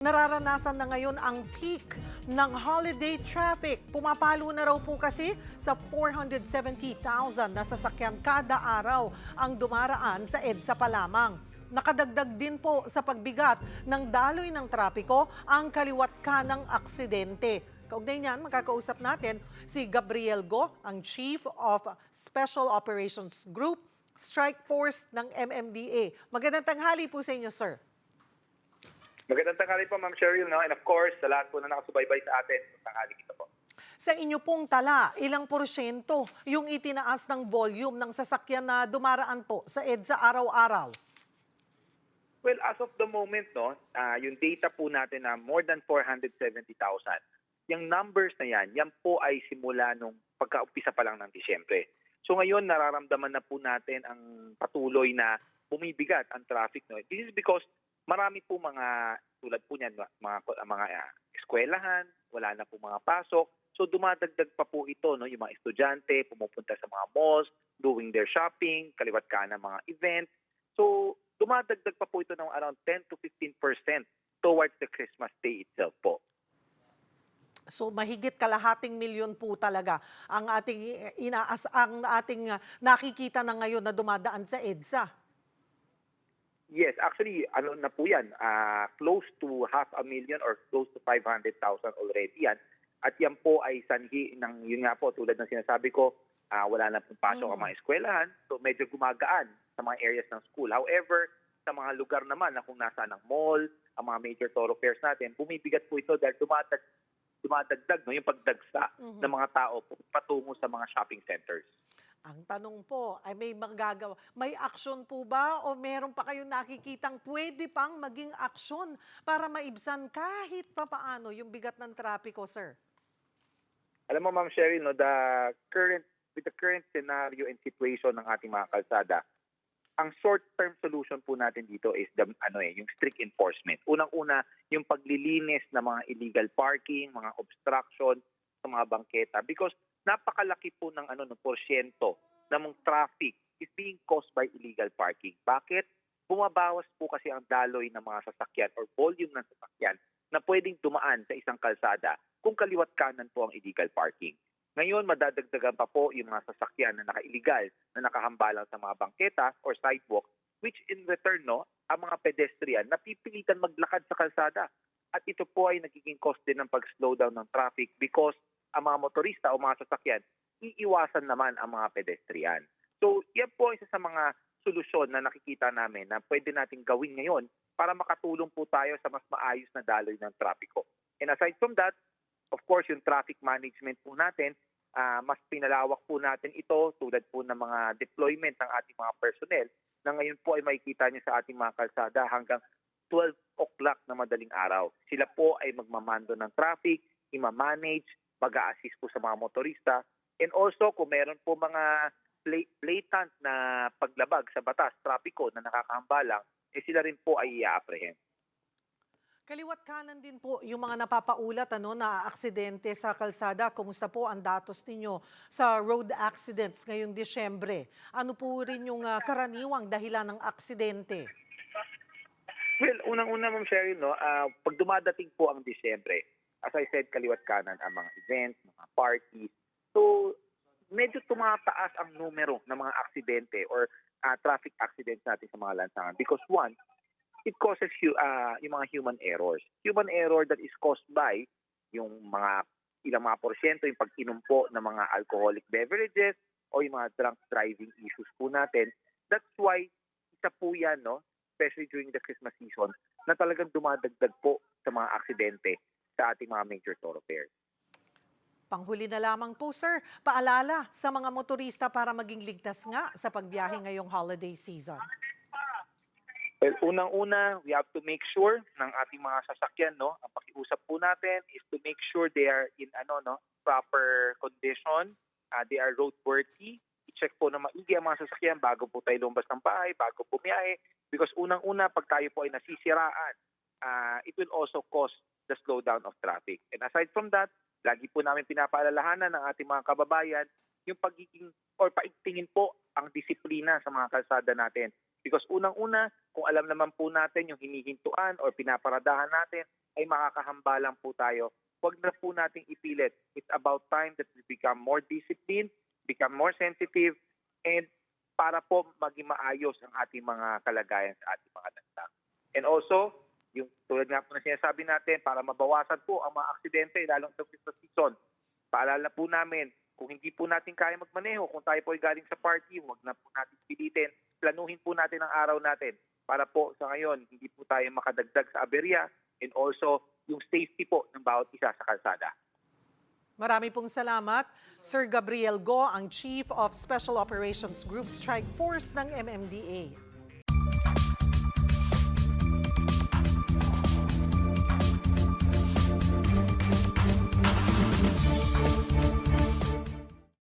Nararanasan na ngayon ang peak ng holiday traffic. Pumapalo na raw po kasi sa 470,000 na sasakyan kada araw ang dumaraan sa EDSA pa lamang. Nakadagdag din po sa pagbigat ng daloy ng trapiko ang kaliwat kanang aksidente. Kaugnay niyan, makakausap natin si Gabriel Go, ang Chief of Special Operations Group, Strike Force ng MMDA. Magandang tanghali po sa inyo, sir. Magandang tanghali po, Ma'am Cheryl, no? And of course, sa lahat po na nakasubaybay sa atin, tanghali kita po. Sa inyo pong tala, ilang porsyento yung itinaas ng volume ng sasakyan na dumaraan po sa EDSA araw-araw? Well, as of the moment, no, yung data po natin na more than 470,000, yung numbers na yan po ay simula nung pagka-umpisa pa lang ng Disyembre. So ngayon, nararamdaman na po natin ang patuloy na bumibigat ang traffic. No? This is because marami po mga, tulad po niyan, mga eskwelahan, wala na po mga pasok. So dumadagdag pa po ito, no? Yung mga estudyante, pumupunta sa mga malls, doing their shopping, kaliwat kanan mga events. So dumadagdag pa po ito ng around 10 to 15% towards the Christmas day itself po. So mahigit kalahating milyon po talaga ang ating nakikita na ngayon na dumadaan sa EDSA. Yes, actually, ano na po yan, close to 500,000 or close to 500,000 already yan. At yan po ay sanhi ng, yun nga po, tulad ng sinasabi ko, wala na pong pasok ang mga eskwelahan, so medyo gumagaan sa mga areas ng school. However, sa mga lugar naman na kung nasa ng mall, ang mga major thoroughfares natin, bumibigat po ito dahil dumadagdag no, yung pagdagsa ng mga tao patungo sa mga shopping centers. Ang tanong po ay may magagawa. May aksyon po ba o meron pa kayong nakikitang pwede pang maging aksyon para maibsan kahit papaano yung bigat ng trapiko, sir? Alam mo, Ma'am Cheryl, no, with the current scenario and situation ng ating mga kalsada, ang short-term solution po natin dito is yung strict enforcement. Unang-una, yung paglilinis ng mga illegal parking, mga obstruction sa mga bangketa. Because napakalaki po ng porsyento ng traffic is being caused by illegal parking. Bakit? Bumabawas po kasi ang daloy ng mga sasakyan or volume ng sasakyan na pwedeng dumaan sa isang kalsada kung kaliwat kanan po ang illegal parking. Ngayon, madadagdagan pa po yung mga sasakyan na naka-illegal na nakahambalang sa mga bangketa or sidewalk, which in return, no, ang mga pedestrian napipilitan maglakad sa kalsada. At ito po ay nagiging cost din ng pag-slow down ng traffic because ang mga motorista o mga sasakyan, iiwasan naman ang mga pedestrian. So, yan po isa sa mga solusyon na nakikita namin na pwede nating gawin ngayon para makatulong po tayo sa mas maayos na daloy ng trapiko. And aside from that, of course, yung traffic management po natin, mas pinalawak po natin ito tulad po ng mga deployment ng ating mga personnel na ngayon po ay makikita niyo sa ating mga kalsada hanggang 12 o'clock na madaling araw. Sila po ay magmamando ng traffic, ima-manage, mag-a-assist po sa mga motorista, and also kung meron po mga blatant na paglabag sa batas, trapiko na nakakahambalang, sila rin po ay i-apprehend. Kaliwat kanan din po yung mga napapaulat na aksidente sa kalsada. Kumusta po ang datos ninyo sa road accidents ngayong Disyembre? Ano po rin yung karaniwang dahilan ng aksidente? Well, unang-una, Ma'am Cheryl, no, pag dumadating po ang Disyembre, as I said, kaliwat kanan ang mga events, mga parties. So, medyo tumataas ang numero ng mga aksidente or traffic accidents natin sa mga lansangan. Because one, it causes yung mga human errors. Human error that is caused by yung ilang mga porsyento, yung pag-inom po ng mga alcoholic beverages o yung mga drunk driving issues po natin. That's why, isa po yan, no, especially during the Christmas season, na talagang dumadagdag po sa mga aksidente sa ating mga major thoroughfares. Panghuli na lamang po, sir, paalala sa mga motorista para maging ligtas nga sa pagbiyahe ngayong holiday season. Well, unang-una, we have to make sure ng ating mga sasakyan, no, ang pakiusap po natin is to make sure they are in proper condition, they are roadworthy. I-check po na maigi ang mga sasakyan bago po tayo lumabas ng bahay, bago bumiyahe. Because unang-una, pag tayo po ay nasisiraan, it will also cause the slowdown of traffic. And aside from that, lagi po namin pinapaalalahanan ng ating mga kababayan yung pagiging or paigtingin po ang disiplina sa mga kalsada natin. Because unang-una, kung alam naman po natin yung hinihintuan or pinaparadahan natin, ay makakahamba lang po tayo. Huwag na po nating ipilit. It's about time that we become more disciplined, become more sensitive, and para po maging maayos ang ating mga kalagayan sa ating mga lansangan. And also, yung tulad nga po na sinasabi natin, para mabawasan po ang mga aksidente, lalong sa Christmas season, paalala po namin, kung hindi po natin kaya magmaneho, kung tayo po ay galing sa party, huwag na po natin pilitin, planuhin po natin ang araw natin para po sa ngayon, hindi po tayo makadagdag sa aberya and also yung safety po ng bawat isa sa kalsada. Marami pong salamat, Sir Gabriel Go, ang Chief of Special Operations Group Strike Force ng MMDA.